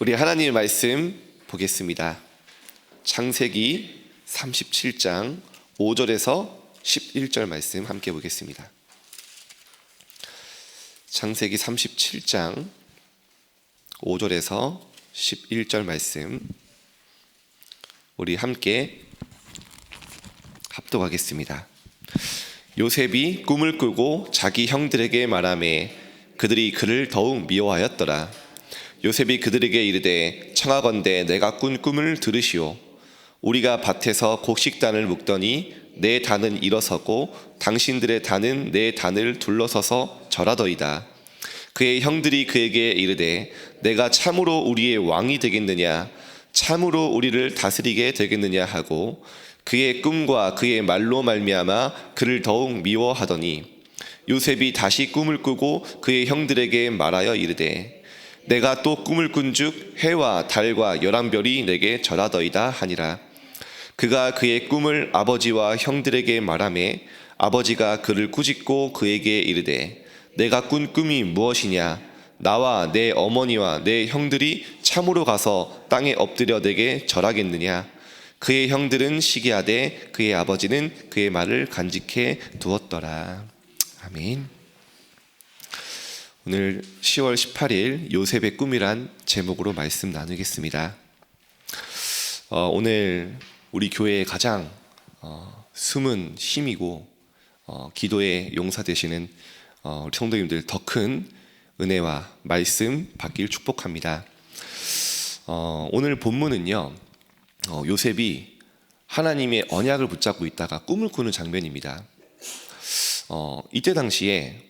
우리 하나님의 말씀 보겠습니다. 창세기 37장 5절에서 11절 말씀 함께 보겠습니다. 창세기 37장 5절에서 11절 말씀 우리 함께 합독하겠습니다. 요셉이 꿈을 꾸고 자기 형들에게 말하매 그들이 그를 더욱 미워하였더라. 요셉이 그들에게 이르되 청하건대 내가 꾼 꿈을 들으시오. 우리가 밭에서 곡식단을 묶더니 내 단은 일어서고 당신들의 단은 내 단을 둘러서서 절하더이다. 그의 형들이 그에게 이르되 내가 참으로 우리의 왕이 되겠느냐, 참으로 우리를 다스리게 되겠느냐 하고 그의 꿈과 그의 말로 말미암아 그를 더욱 미워하더니 요셉이 다시 꿈을 꾸고 그의 형들에게 말하여 이르되 내가 또 꿈을 꾼즉 해와 달과 11별이 내게 절하더이다 하니라. 그가 그의 꿈을 아버지와 형들에게 말하매 아버지가 그를 꾸짖고 그에게 이르되 내가 꾼 꿈이 무엇이냐, 나와 내 어머니와 내 형들이 참으로 가서 땅에 엎드려 내게 절하겠느냐. 그의 형들은 시기하되 그의 아버지는 그의 말을 간직해 두었더라. 아멘. 오늘 10월 18일 요셉의 꿈이란 제목으로 말씀 나누겠습니다. 오늘 우리 교회의 가장 숨은 힘이고 기도의 용사 되시는 우리 성도님들 더 큰 은혜와 말씀 받길 축복합니다. 오늘 본문은요, 요셉이 하나님의 언약을 붙잡고 있다가 꿈을 꾸는 장면입니다. 이때 당시에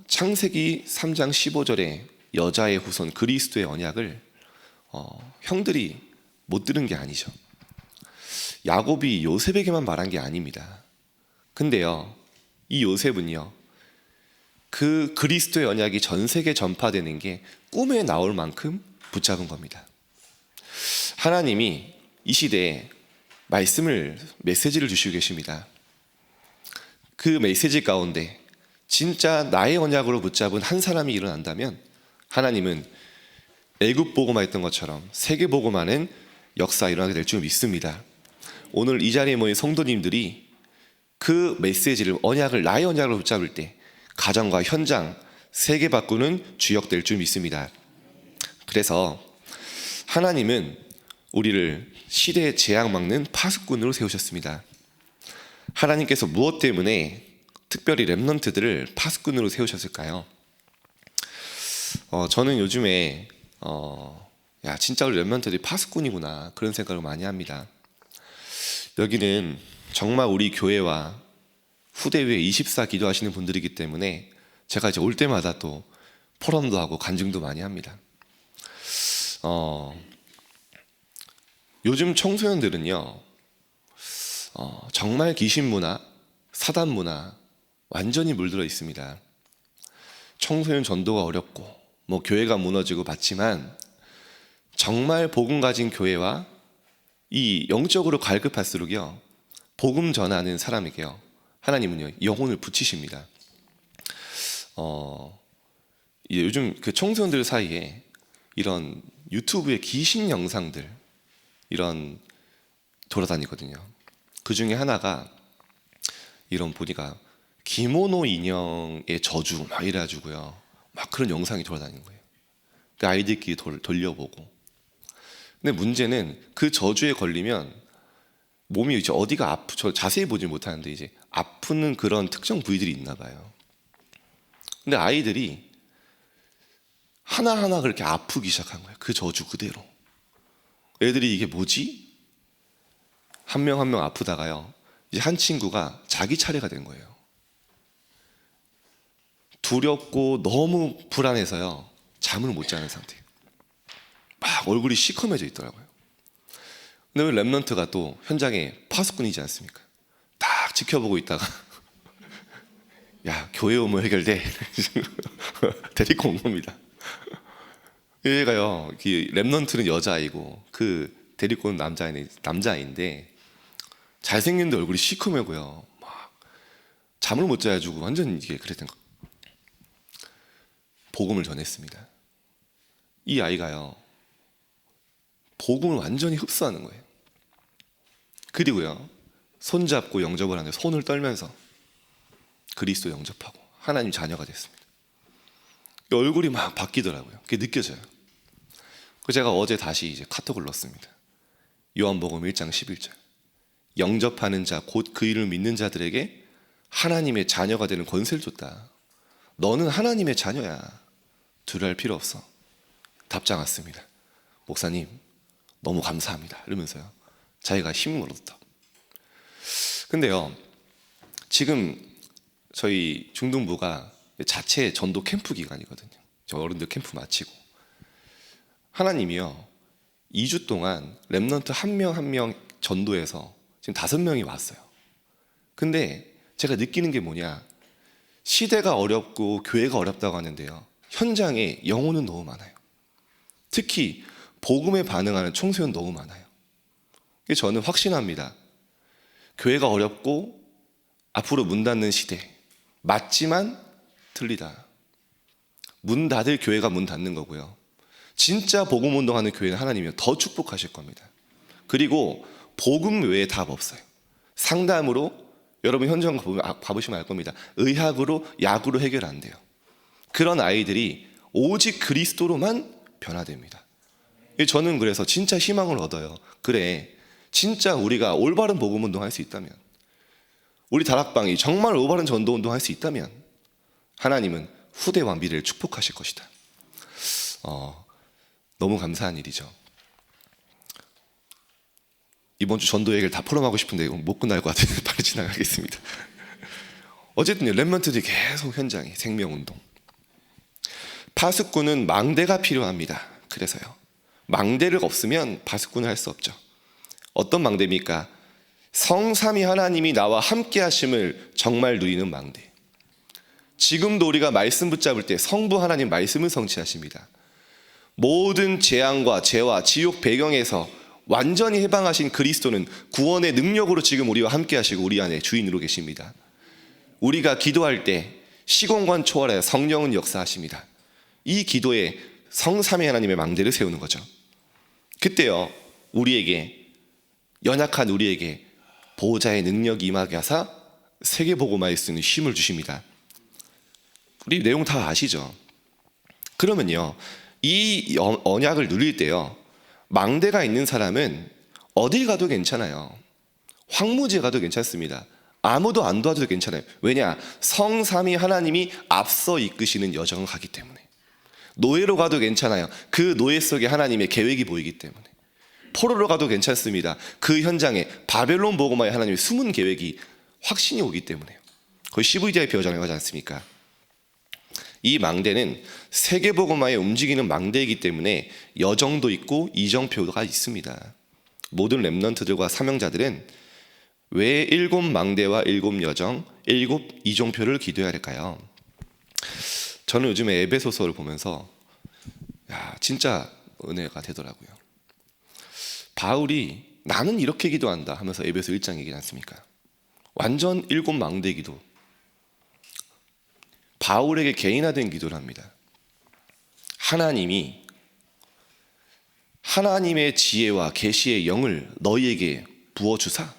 창세기 3장 15절에 여자의 후손 그리스도의 언약을 형들이 못 들은 게 아니죠. 야곱이 요셉에게만 말한 게 아닙니다. 근데요, 이 요셉은요, 그 그리스도의 언약이 전 세계에 전파되는 게 꿈에 나올 만큼 붙잡은 겁니다. 하나님이 이 시대에 메시지를 주시고 계십니다. 그 메시지 가운데 진짜 나의 언약으로 붙잡은 한 사람이 일어난다면 하나님은 애굽 보고만 했던 것처럼 세계 보고만은 역사 일어나게 될 줄 믿습니다. 오늘 이 자리에 모인 성도님들이 그 메시지를 나의 언약으로 붙잡을 때 가정과 현장, 세계 바꾸는 주역 될 줄 믿습니다. 그래서 하나님은 우리를 시대의 재앙 막는 파수꾼으로 세우셨습니다. 하나님께서 무엇 때문에 특별히 렘넌트들을 파수꾼으로 세우셨을까요? 저는 요즘에 진짜 우리 렘넌트들이 파수꾼이구나 그런 생각을 많이 합니다. 여기는 정말 우리 교회와 후대 위에 24 기도하시는 분들이기 때문에 제가 이제 올 때마다 또 포럼도 하고 간증도 많이 합니다. 요즘 청소년들은요, 정말 귀신 문화, 사단 문화 완전히 물들어 있습니다. 청소년 전도가 어렵고 교회가 무너지고 봤지만 정말 복음 가진 교회와 이 영적으로 갈급할수록요, 복음 전하는 사람에게요, 하나님은요 영혼을 붙이십니다. 요즘 그 청소년들 사이에 이런 유튜브의 귀신 영상들 이런 돌아다니거든요. 그 중에 하나가 이런 보니까 기모노 인형의 저주 막 이래가지고요, 막 그런 영상이 돌아다니는 거예요. 그 아이들끼리 돌려보고. 근데 문제는 그 저주에 걸리면 몸이 이제 어디가 저 자세히 보지 못하는데 이제 아프는 그런 특정 부위들이 있나 봐요. 근데 아이들이 하나하나 그렇게 아프기 시작한 거예요. 그 저주 그대로. 애들이 이게 뭐지? 한 명 한 명 아프다가요, 이제 한 친구가 자기 차례가 된 거예요. 두렵고 너무 불안해서요, 잠을 못 자는 상태예요. 막 얼굴이 시커매져 있더라고요. 근데 왜 렘넌트가 또 현장에 파수꾼이지 않습니까? 딱 지켜보고 있다가 야, 교회 오면 해결돼 데리고 온 겁니다. 얘가요, 렘넌트는 여자아이고 그 데리고 온 남자아이인데 잘생겼는데 얼굴이 시커매고요, 막 잠을 못 자가지고 완전 이게 그랬던 거. 복음을 전했습니다. 이 아이가요, 복음을 완전히 흡수하는 거예요. 그리고요, 손잡고 영접을 하는데 손을 떨면서 그리스도 영접하고 하나님 자녀가 됐습니다. 얼굴이 막 바뀌더라고요. 그게 느껴져요. 그래서 제가 어제 다시 이제 카톡을 넣었습니다. 요한복음 1장 11절. 영접하는 자 곧 그 이름을 믿는 자들에게 하나님의 자녀가 되는 권세를 줬다. 너는 하나님의 자녀야. 두려워할 필요 없어. 답장 왔습니다. 목사님 너무 감사합니다. 이러면서요, 자기가 힘을 얻었다. 근데요, 지금 저희 중등부가 자체 전도 캠프 기간이거든요. 저 어른들 캠프 마치고 하나님이요 2주 동안 렘넌트 한 명 한 명 전도해서 지금 5명이 왔어요. 근데 제가 느끼는 게 뭐냐, 시대가 어렵고 교회가 어렵다고 하는데요, 현장에 영혼은 너무 많아요. 특히 복음에 반응하는 청소년 너무 많아요. 저는 확신합니다. 교회가 어렵고 앞으로 문 닫는 시대, 맞지만 틀리다. 문 닫을 교회가 문 닫는 거고요, 진짜 복음 운동하는 교회는 하나님이 더 축복하실 겁니다. 그리고 복음 외에 답 없어요. 상담으로, 여러분 현장 가보시면 알 겁니다. 의학으로, 약으로 해결 안 돼요. 그런 아이들이 오직 그리스도로만 변화됩니다. 저는 그래서 진짜 희망을 얻어요. 그래, 진짜 우리가 올바른 복음 운동할 수 있다면, 우리 다락방이 정말 올바른 전도 운동할 수 있다면 하나님은 후대와 미래를 축복하실 것이다. 너무 감사한 일이죠. 이번 주 전도 얘기를 다 포럼하고 싶은데 못 끝날 것 같아서 빨리 지나가겠습니다. 어쨌든 렘넌트들이 계속 현장에 생명운동. 파수꾼은 망대가 필요합니다. 그래서요, 망대를 없으면 파수꾼을 할 수 없죠. 어떤 망대입니까? 성삼위 하나님이 나와 함께 하심을 정말 누리는 망대. 지금도 우리가 말씀 붙잡을 때 성부 하나님 말씀을 성취하십니다. 모든 재앙과 죄와 지옥 배경에서 완전히 해방하신 그리스도는 구원의 능력으로 지금 우리와 함께 하시고 우리 안에 주인으로 계십니다. 우리가 기도할 때 시공간 초월하여 성령은 역사하십니다. 이 기도에 성삼위 하나님의 망대를 세우는 거죠. 그때요, 우리에게, 연약한 우리에게 보호자의 능력이 임하게 하사 세계복음화할 수 있는 힘을 주십니다. 우리 내용 다 아시죠? 그러면요, 이 언약을 누릴 때요, 망대가 있는 사람은 어딜 가도 괜찮아요. 황무지에 가도 괜찮습니다. 아무도 안 도와줘도 괜찮아요. 왜냐? 성삼위 하나님이 앞서 이끄시는 여정을 가기 때문에. 노예로 가도 괜찮아요. 그 노예 속에 하나님의 계획이 보이기 때문에. 포로로 가도 괜찮습니다. 그 현장에 바벨론 복음화의 하나님의 숨은 계획이 확신이 오기 때문에요. 거의 CVDI 표현을 하지 않습니까? 이 망대는 세계복음화에 움직이는 망대이기 때문에 여정도 있고 이정표가 있습니다. 모든 렘넌트들과 사명자들은 왜 7 망대와 7 여정, 7 이정표를 기도해야 할까요? 저는 요즘에 에베소서를 보면서 진짜 은혜가 되더라고요. 바울이 나는 이렇게 기도한다 하면서 에베소 1장 얘기하지 않습니까? 완전 7 망대 기도. 바울에게 개인화된 기도를 합니다. 하나님이 하나님의 지혜와 계시의 영을 너희에게 부어주사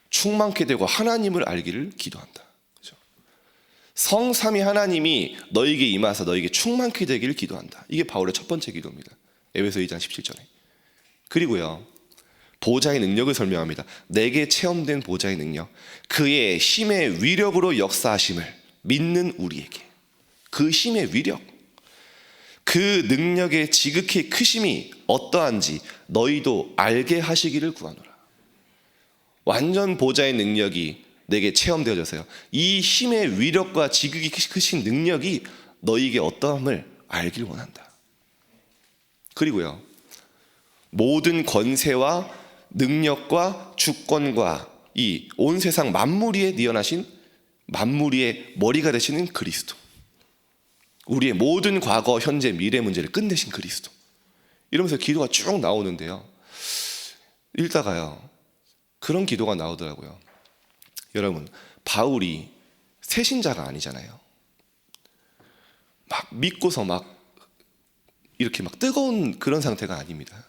충만케 되고 하나님을 알기를 기도한다. 그렇죠? 성삼위 하나님이 너희에게 임하사 너희에게 충만케 되기를 기도한다. 이게 바울의 첫 번째 기도입니다. 에베소 2장 17절에. 그리고요, 보좌의 능력을 설명합니다. 내게 체험된 보좌의 능력, 그의 힘의 위력으로 역사하심을 믿는 우리에게. 그 힘의 위력, 그 능력의 지극히 크심이 어떠한지 너희도 알게 하시기를 구하노라. 완전 보좌의 능력이 내게 체험되어져서요, 이 힘의 위력과 지극히 크신 능력이 너희에게 어떠함을 알기를 원한다. 그리고요, 모든 권세와 능력과 주권과 이 온 세상 만물 위에 니언하신 만물 위의 머리가 되시는 그리스도, 우리의 모든 과거, 현재, 미래 문제를 끝내신 그리스도. 이러면서 기도가 쭉 나오는데요, 읽다가요 그런 기도가 나오더라고요. 여러분, 바울이 새신자가 아니잖아요. 막 믿고서 막 이렇게 막 뜨거운 그런 상태가 아닙니다.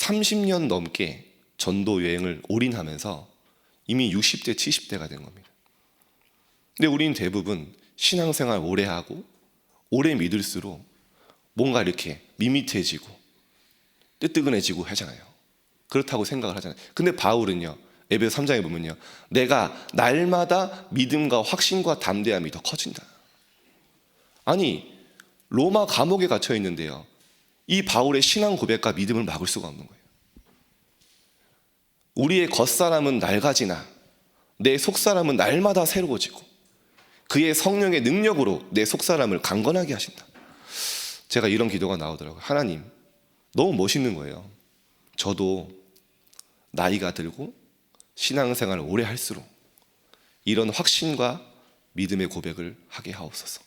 30년 넘게 전도 여행을 올인하면서 이미 60대, 70대가 된 겁니다. 근데 우리는 대부분 신앙생활 오래 하고 오래 믿을수록 뭔가 이렇게 밋밋해지고 뜨뜨근해지고 하잖아요. 그렇다고 생각을 하잖아요. 근데 바울은요, 에베소 3장에 보면요, 내가 날마다 믿음과 확신과 담대함이 더 커진다. 아니, 로마 감옥에 갇혀 있는데요, 이 바울의 신앙 고백과 믿음을 막을 수가 없는 거예요. 우리의 겉사람은 낡아지나 내 속사람은 날마다 새로워지고 그의 성령의 능력으로 내 속사람을 강건하게 하신다. 제가 이런 기도가 나오더라고요. 하나님, 너무 멋있는 거예요. 저도 나이가 들고 신앙생활을 오래 할수록 이런 확신과 믿음의 고백을 하게 하옵소서.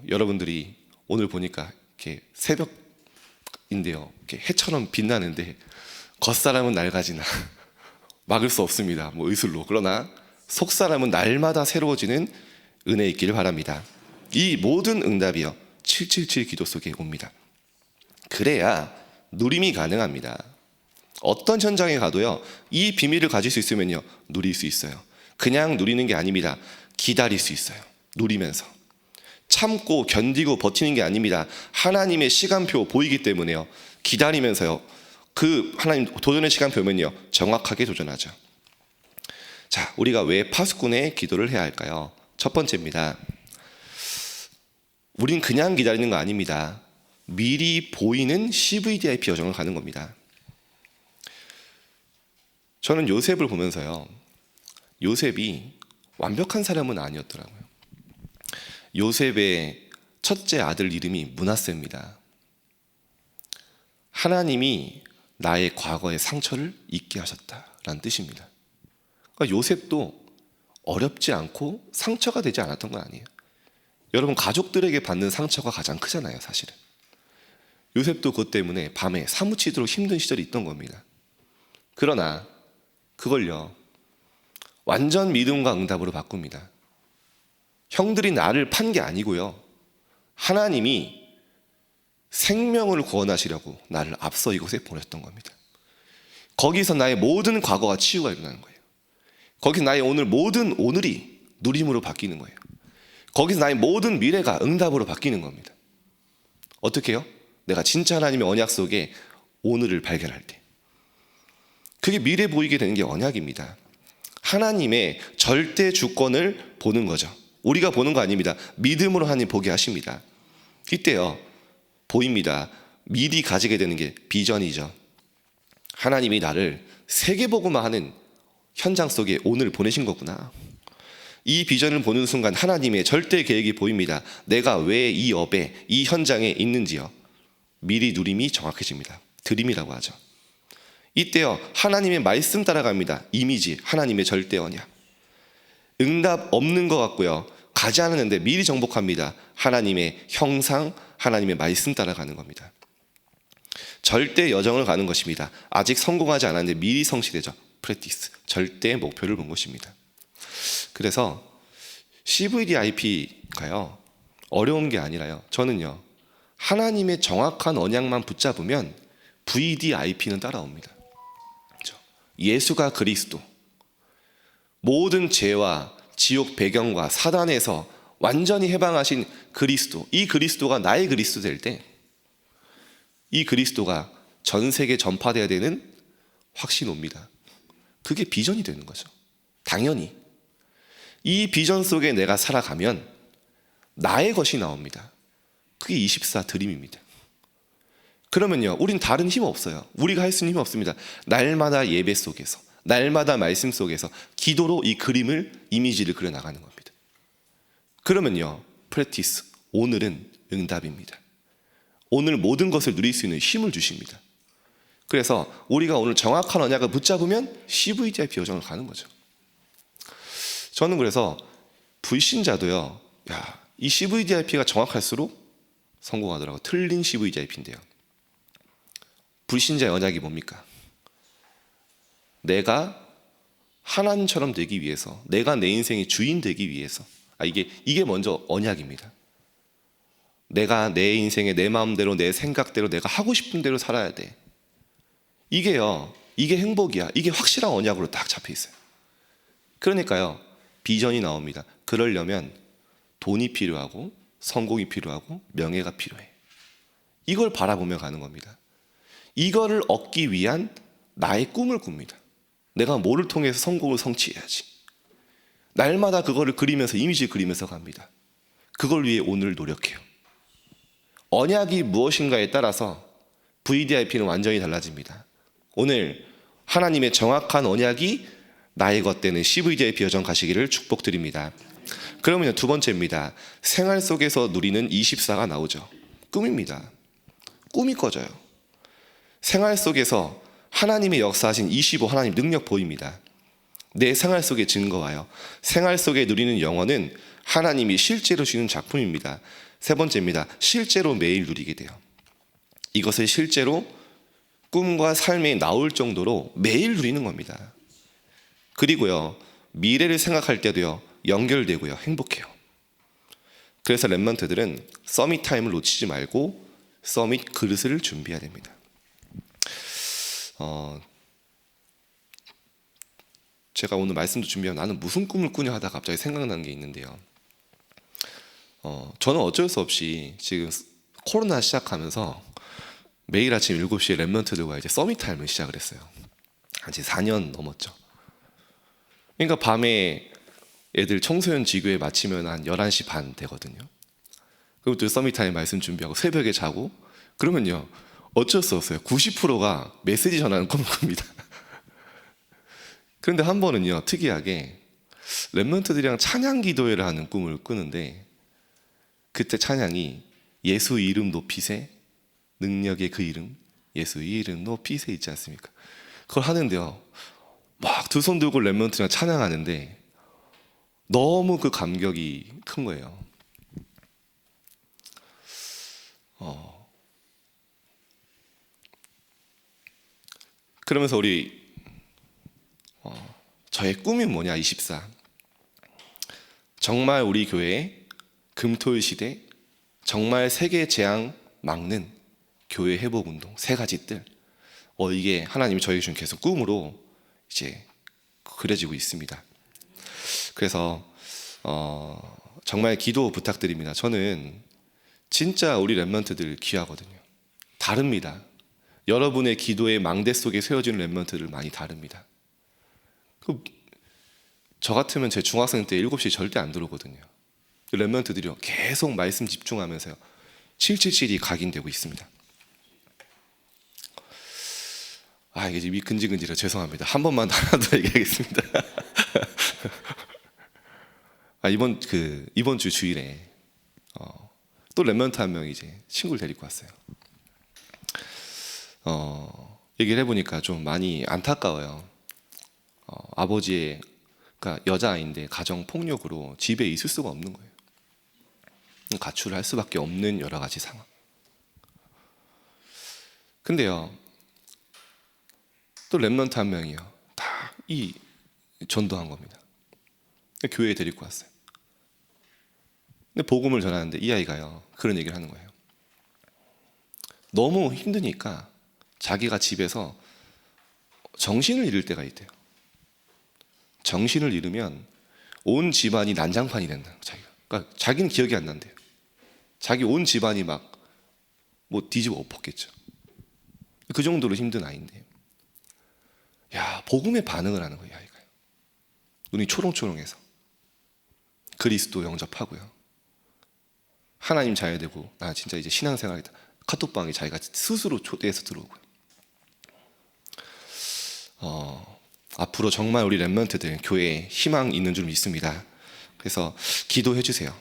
여러분들이 오늘 보니까 이렇게 새벽인데요, 이렇게 해처럼 빛나는데 겉사람은 낡아지나 막을 수 없습니다. 뭐 의술로. 그러나 속사람은 날마다 새로워지는 은혜 있기를 바랍니다. 이 모든 응답이요 777 기도 속에 옵니다. 그래야 누림이 가능합니다. 어떤 현장에 가도요, 이 비밀을 가질 수 있으면요, 누릴 수 있어요. 그냥 누리는 게 아닙니다. 기다릴 수 있어요. 누리면서 참고 견디고 버티는 게 아닙니다. 하나님의 시간표 보이기 때문에요, 기다리면서요, 그 하나님 도전의 시간표면요 정확하게 도전하죠. 자, 우리가 왜 파수꾼의 기도를 해야 할까요? 첫 번째입니다. 우린 그냥 기다리는 거 아닙니다. 미리 보이는 CVDIP 여정을 가는 겁니다. 저는 요셉을 보면서요, 요셉이 완벽한 사람은 아니었더라고요. 요셉의 첫째 아들 이름이 므낫세입니다. 하나님이 나의 과거의 상처를 잊게 하셨다라는 뜻입니다. 그러니까 요셉도 어렵지 않고 상처가 되지 않았던 건 아니에요. 여러분, 가족들에게 받는 상처가 가장 크잖아요, 사실은. 요셉도 그것 때문에 밤에 사무치도록 힘든 시절이 있던 겁니다. 그러나 그걸요, 완전 믿음과 응답으로 바꿉니다. 형들이 나를 판 게 아니고요, 하나님이 생명을 구원하시려고 나를 앞서 이곳에 보냈던 겁니다. 거기서 나의 모든 과거가 치유가 일어나는 거예요. 거기서 나의 오늘 모든 오늘이 누림으로 바뀌는 거예요. 거기서 나의 모든 미래가 응답으로 바뀌는 겁니다. 어떻게 해요? 내가 진짜 하나님의 언약 속에 오늘을 발견할 때. 그게 미래 보이게 되는 게 언약입니다. 하나님의 절대 주권을 보는 거죠. 우리가 보는 거 아닙니다. 믿음으로 하나님 보게 하십니다. 이때요, 보입니다. 미리 가지게 되는 게 비전이죠. 하나님이 나를 세계복음화 하는 현장 속에 오늘 보내신 거구나. 이 비전을 보는 순간 하나님의 절대 계획이 보입니다. 내가 왜 이 업에, 이 현장에 있는지요. 미리 누림이 정확해집니다. 드림이라고 하죠. 이때요, 하나님의 말씀 따라갑니다. 이미지, 하나님의 절대 언약. 응답 없는 것 같고요, 가지 않았는데 미리 정복합니다. 하나님의 형상, 하나님의 말씀 따라가는 겁니다. 절대 여정을 가는 것입니다. 아직 성공하지 않았는데 미리 성취되죠. 프랙티스, 절대 목표를 본 것입니다. 그래서 CVDIP가요 어려운 게 아니라요, 저는요, 하나님의 정확한 언약만 붙잡으면 VDIP는 따라옵니다. 그렇죠? 예수가 그리스도, 모든 죄와 지옥 배경과 사단에서 완전히 해방하신 그리스도, 이 그리스도가 나의 그리스도 될 때 이 그리스도가 전 세계 전파되어야 되는 확신이 옵니다. 그게 비전이 되는 거죠. 당연히 이 비전 속에 내가 살아가면 나의 것이 나옵니다. 그게 24 드림입니다. 그러면요, 우린 다른 힘 없어요. 우리가 할 수 있는 힘 없습니다. 날마다 예배 속에서, 날마다 말씀 속에서 기도로 이 그림을, 이미지를 그려나가는 겁니다. 그러면요, 프랙티스, 오늘은 응답입니다. 오늘 모든 것을 누릴 수 있는 힘을 주십니다. 그래서 우리가 오늘 정확한 언약을 붙잡으면 CVDIP 여정을 가는 거죠. 저는 그래서 불신자도요, 이 CVDIP가 정확할수록 성공하더라고요. 틀린 CVDIP인데요. 불신자의 언약이 뭡니까? 내가 하나님처럼 되기 위해서, 내가 내 인생의 주인 되기 위해서, 이게 먼저 언약입니다. 내가 내 인생에 내 마음대로, 내 생각대로, 내가 하고 싶은 대로 살아야 돼. 이게 행복이야. 이게 확실한 언약으로 딱 잡혀 있어요. 그러니까요, 비전이 나옵니다. 그러려면 돈이 필요하고 성공이 필요하고 명예가 필요해. 이걸 바라보며 가는 겁니다. 이거를 얻기 위한 나의 꿈을 꿉니다. 내가 뭐를 통해서 성공을 성취해야지. 날마다 그거를 그리면서, 이미지 그리면서 갑니다. 그걸 위해 오늘 노력해요. 언약이 무엇인가에 따라서 VDIP는 완전히 달라집니다. 오늘 하나님의 정확한 언약이 나의 것 되는 CVDIP 여정 가시기를 축복드립니다. 그러면 두 번째입니다. 생활 속에서 누리는 24가 나오죠. 꿈입니다. 꿈이 꺼져요. 생활 속에서 하나님의 역사하신 25 하나님 능력 보입니다. 내 생활 속에 증거와요. 생활 속에 누리는 영혼은 하나님이 실제로 주는 작품입니다. 세 번째입니다. 실제로 매일 누리게 돼요. 이것을 실제로 꿈과 삶에 나올 정도로 매일 누리는 겁니다. 그리고요, 미래를 생각할 때도요, 연결되고요, 행복해요. 그래서 랩런트들은 서밋 타임을 놓치지 말고 서밋 그릇을 준비해야 됩니다. 제가 오늘 말씀도 준비하면 나는 무슨 꿈을 꾸냐 하다가 갑자기 생각나는 게 있는데요. 저는 어쩔 수 없이 지금 코로나 시작하면서 매일 아침 7시에 랩런트들과 이제 서밋 타임을 시작을 했어요. 이제 4년 넘었죠. 그러니까 밤에 애들 청소년 지교회 마치면 한 11시 반 되거든요. 그럼 또 서밋 타임 말씀 준비하고 새벽에 자고, 그러면요, 어쩔 수 없어요. 90%가 메시지 전하는 꿈을 꿉니다. 그런데 한 번은요, 특이하게 랩런트들이랑 찬양 기도회를 하는 꿈을 꾸는데, 그때 찬양이 예수 이름 높이세, 능력의 그 이름, 예수 이름 높이세 있지 않습니까? 그걸 하는데요, 막 두 손 들고 랩런트랑 찬양하는데 너무 그 감격이 큰 거예요. 그러면서 우리 저의 꿈이 뭐냐, 24. 정말 우리 교회에 금토일 시대 정말 세계 재앙 막는 교회 회복 운동, 세 가지 뜰. 이게 하나님이 저에게 준 계속 꿈으로 이제 그려지고 있습니다. 그래서 정말 기도 부탁드립니다. 저는 진짜 우리 랩런트들 귀하거든요. 다릅니다. 여러분의 기도의 망대 속에 세워지는 랩런트들 많이 다릅니다. 저 같으면 제 중학생 때 7시 절대 안 들어오거든요. 랩런트들이요, 계속 말씀 집중하면서요, 777이 각인되고 있습니다. 이게 입이 근질근질해. 죄송합니다. 한 번만 하나 더 얘기하겠습니다. 이번 주 주일에 또 랩런트 한 명이 이제 친구를 데리고 왔어요. 얘기를 해보니까 좀 많이 안타까워요. 아버지가 여자아이인데 가정 폭력으로 집에 있을 수가 없는 거예요. 가출을 할 수밖에 없는 여러 가지 상황. 근데요, 또 랩런트 한 명이요, 다 이 전도한 겁니다. 교회에 데리고 왔어요. 근데 복음을 전하는데 이 아이가요, 그런 얘기를 하는 거예요. 너무 힘드니까 자기가 집에서 정신을 잃을 때가 있대요. 정신을 잃으면 온 집안이 난장판이 된다. 그러니까 자기는 기억이 안 난대요. 자기 온 집안이 막 뒤집어 엎었겠죠. 그 정도로 힘든 아이인데, 복음에 반응을 하는 거예요. 아이가 눈이 초롱초롱해서 그리스도 영접하고요, 하나님 잘 되고, 진짜 이제 신앙생활이다. 카톡방에 자기가 스스로 초대해서 들어오고요. 앞으로 정말 우리 랩런트들 교회에 희망 있는 줄 믿습니다. 그래서 기도해 주세요.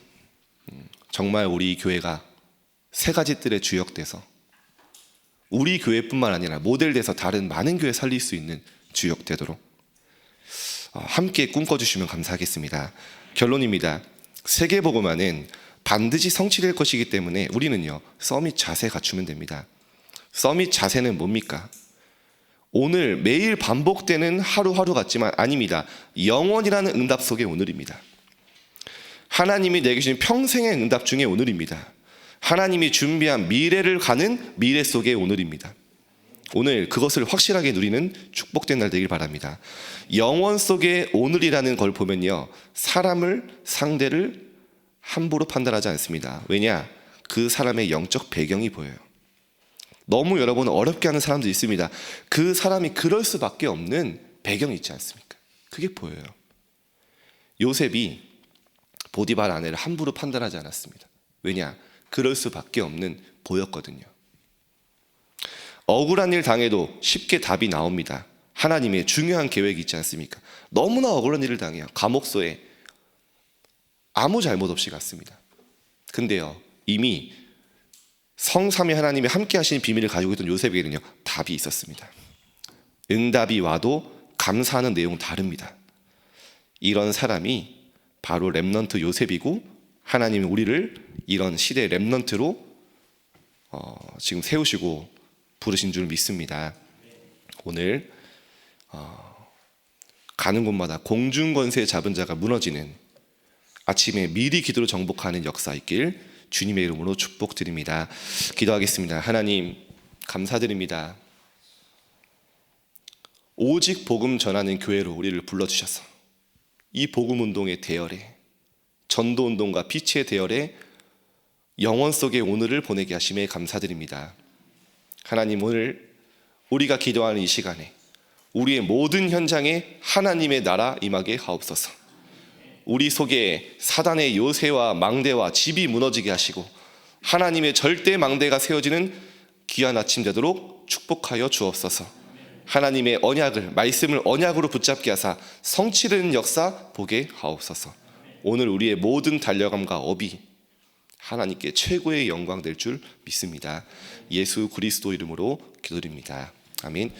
정말 우리 교회가 세 가지 뜰에 주역돼서 우리 교회뿐만 아니라 모델돼서 다른 많은 교회 살릴 수 있는 주역되도록 함께 꿈꿔주시면 감사하겠습니다. 결론입니다. 세계복음화는 반드시 성취될 것이기 때문에 우리는요, 서밋 자세 갖추면 됩니다. 서밋 자세는 뭡니까? 오늘 매일 반복되는 하루하루 같지만 아닙니다. 영원이라는 응답 속의 오늘입니다. 하나님이 내게 주신 평생의 응답 중에 오늘입니다. 하나님이 준비한 미래를 가는 미래 속의 오늘입니다. 오늘 그것을 확실하게 누리는 축복된 날 되길 바랍니다. 영원 속의 오늘이라는 걸 보면요, 사람을 상대를 함부로 판단하지 않습니다. 왜냐? 그 사람의 영적 배경이 보여요. 너무 여러분 어렵게 하는 사람도 있습니다. 그 사람이 그럴 수밖에 없는 배경이 있지 않습니까? 그게 보여요. 요셉이 보디발 아내를 함부로 판단하지 않았습니다. 왜냐? 그럴 수밖에 없는 보였거든요. 억울한 일 당해도 쉽게 답이 나옵니다. 하나님의 중요한 계획이 있지 않습니까? 너무나 억울한 일을 당해요. 감옥소에 아무 잘못 없이 갔습니다. 근데요, 이미 성삼위 하나님이 함께 하시는 비밀을 가지고 있던 요셉에게는요, 답이 있었습니다. 응답이 와도 감사하는 내용은 다릅니다. 이런 사람이 바로 렘넌트 요셉이고, 하나님이 우리를 이런 시대의 렘넌트로 지금 세우시고 부르신 줄 믿습니다. 오늘 가는 곳마다 공중권세 잡은 자가 무너지는, 아침에 미리 기도로 정복하는 역사 있길 주님의 이름으로 축복드립니다. 기도하겠습니다. 하나님 감사드립니다. 오직 복음 전하는 교회로 우리를 불러주셔서 이 복음 운동의 대열에, 전도 운동과 빛의 대열에 영원 속의 오늘을 보내게 하심에 감사드립니다. 하나님, 오늘 우리가 기도하는 이 시간에 우리의 모든 현장에 하나님의 나라 임하게 하옵소서. 우리 속에 사단의 요새와 망대와 집이 무너지게 하시고 하나님의 절대 망대가 세워지는 귀한 아침 되도록 축복하여 주옵소서. 하나님의 언약을, 말씀을 언약으로 붙잡게 하사 성취되는 역사 보게 하옵소서. 오늘 우리의 모든 달려감과 업이 하나님께 최고의 영광 될 줄 믿습니다. 예수 그리스도 이름으로 기도드립니다. 아멘.